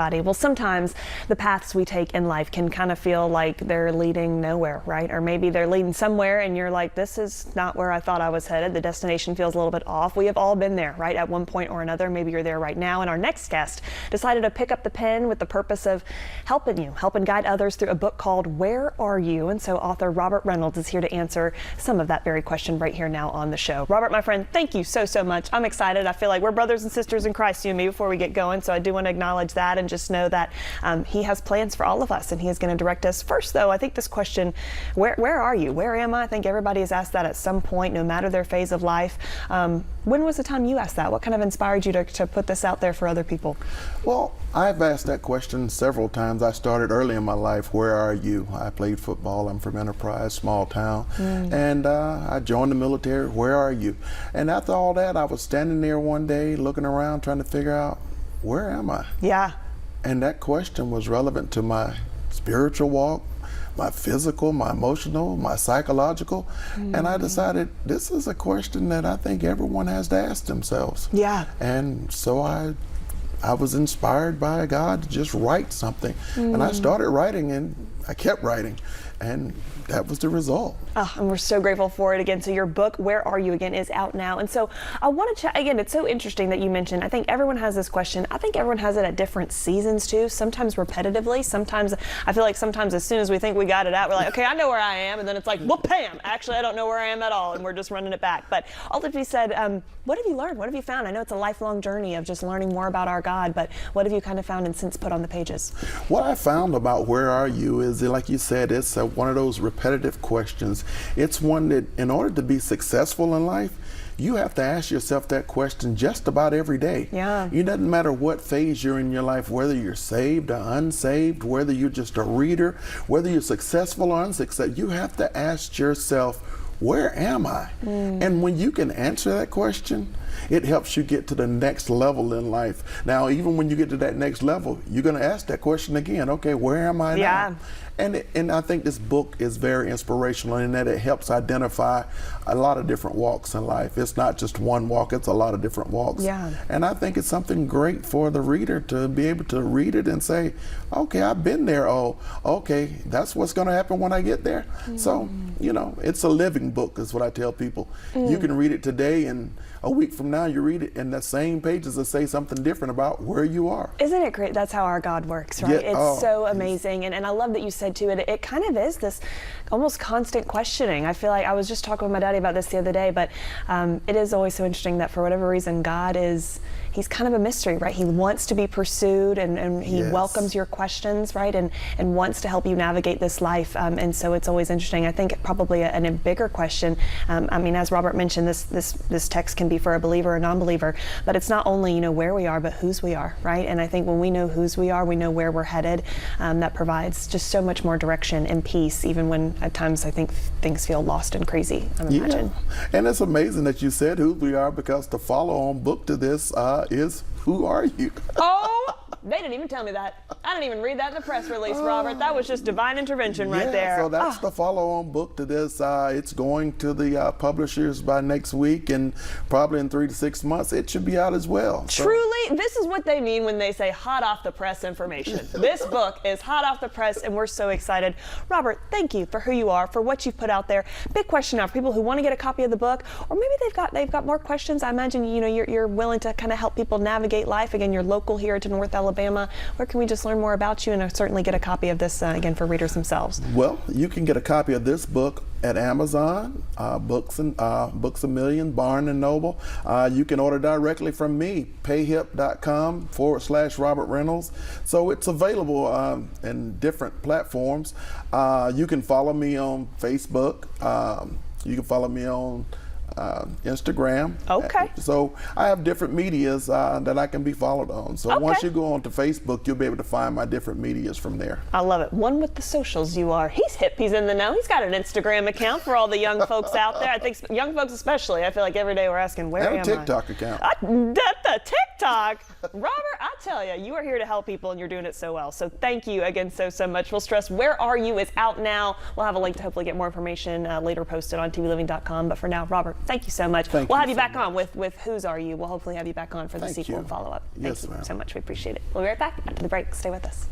Well, sometimes the paths we take in life can kind of feel like they're leading nowhere, right? Or maybe they're leading somewhere and you're like, this is not where I thought I was headed. The destination feels a little bit off. We have all been there, right? At one point or another. Maybe you're there right now. And our next guest decided to pick up the pen with the purpose of helping you, help and guide others through a book called Where Are You? And so author Robert Reynolds is here to answer some of that very question right here now on the show. Robert, my friend, thank you so much. I'm excited. I feel like we're brothers and sisters in Christ, you and me, before we get going. So I do want to acknowledge that and just know that he has plans for all of us and he is going to direct us. First, though, I think this question, where are you? Where am I? I think everybody has asked that at some point, no matter their phase of life. When was the time you asked that? What kind of inspired you to put this out there for other people? Well, I've asked that question several times. I started early in my life. Where are you? I played football. I'm from Enterprise, small town. And I joined the military. Where are you? And after all that, I was standing there one day looking around trying to figure out, where am I? Yeah. And that question was relevant to my spiritual walk, my physical, my emotional, my psychological. And I decided this is a question that I think everyone has to ask themselves. Yeah. And so I was inspired by God to just write something. And I started writing and I kept writing. And that was the result. And we're so grateful for it again. So your book, Where Are You, again, is out now. And so I want to chat, again, it's so interesting that you mentioned, I think everyone has this question. I think everyone has it at different seasons too, sometimes repetitively. Sometimes, I feel like sometimes as soon as we think we got it out, we're like, okay, I know where I am. And then it's like, well, bam, actually, I don't know where I am at all. And we're just running it back. But all of you said, what have you learned? What have you found? I know it's a lifelong journey of just learning more about our God, but what have you kind of found and since put on the pages? What I found about Where Are You is, like you said, it's one of those repetitive questions. It's one that in order to be successful in life, you have to ask yourself that question just about every day. Yeah. It doesn't matter what phase you're in your life, whether you're saved or unsaved, whether you're just a reader, whether you're successful or unsuccessful, you have to ask yourself, where am I? And when you can answer that question, it helps you get to the next level in life. Now, even when you get to that next level, you're going to ask that question again. Okay, where am I now? And I think this book is very inspirational in that it helps identify a lot of different walks in life. It's not just one walk, it's a lot of different walks. Yeah. And I think it's something great for the reader to be able to read it and say, okay, I've been there. Oh, okay, that's what's going to happen when I get there. So, you know, it's a living book is what I tell people. You can read it today and a week from now you read it and the same pages that say something different about where you are. Isn't it great? That's how our God works, right? Yeah. It's so amazing. And I love that you said too, it kind of is this almost constant questioning. I feel like I was just talking with my daddy about this the other day, but it is always so interesting that for whatever reason, God he's kind of a mystery, right? He wants to be pursued and he welcomes your questions, right? And wants to help you navigate this life. And so it's always interesting. I think probably a bigger question. I mean, as Robert mentioned, this text can be for a believer or a non-believer, but it's not only, you know, where we are, but whose we are, right? And I think when we know whose we are, we know where we're headed. That provides just so much more direction and peace, even when at times I think things feel lost and crazy, I imagine. And it's amazing that you said who we are, because the follow-on book to this is Who Are You? Oh, they didn't even tell me that. I didn't even read that in the press release, Robert. That was just divine intervention right there. So that's the follow-on book to this. It's going to the publishers by next week, and probably in 3 to 6 months it should be out as well. Truly, this is what they mean when they say hot off the press information. This book is hot off the press, and we're so excited. Robert, thank you for who you are, for what you've put out there. Big question now for people who want to get a copy of the book, or maybe they've got more questions. I imagine you're willing to kind of help people navigate life. Again, you're local here to North Alabama. Where can we just learn more about you and certainly get a copy of this again for readers themselves? Well, you can get a copy of this book at Amazon, Books a Million, Barnes and Noble. You can order directly from me, payhip.com/Robert Reynolds. So it's available in different platforms. You can follow me on Facebook. You can follow me on Instagram. Okay. So I have different medias that I can be followed on. So once you go onto Facebook, you'll be able to find my different medias from there. I love it. One with the socials you are. He's hip. He's in the know. He's got an Instagram account for all the young folks out there. I think young folks especially. I feel like every day we're asking, where am I? I have a TikTok account. The TikTok. Robert, I tell you, you are here to help people and you're doing it so well. So thank you again so much. We'll stress Where Are You is out now. We'll have a link to hopefully get more information later posted on tvliving.com. But for now, Robert, thank you so much. Thank we'll you have you so back much. on with Whose Are You. We'll hopefully have you back on for the Thank sequel you. and follow up. Yes, Thank you ma'am. so much. We appreciate it. We'll be right back after the break. Stay with us.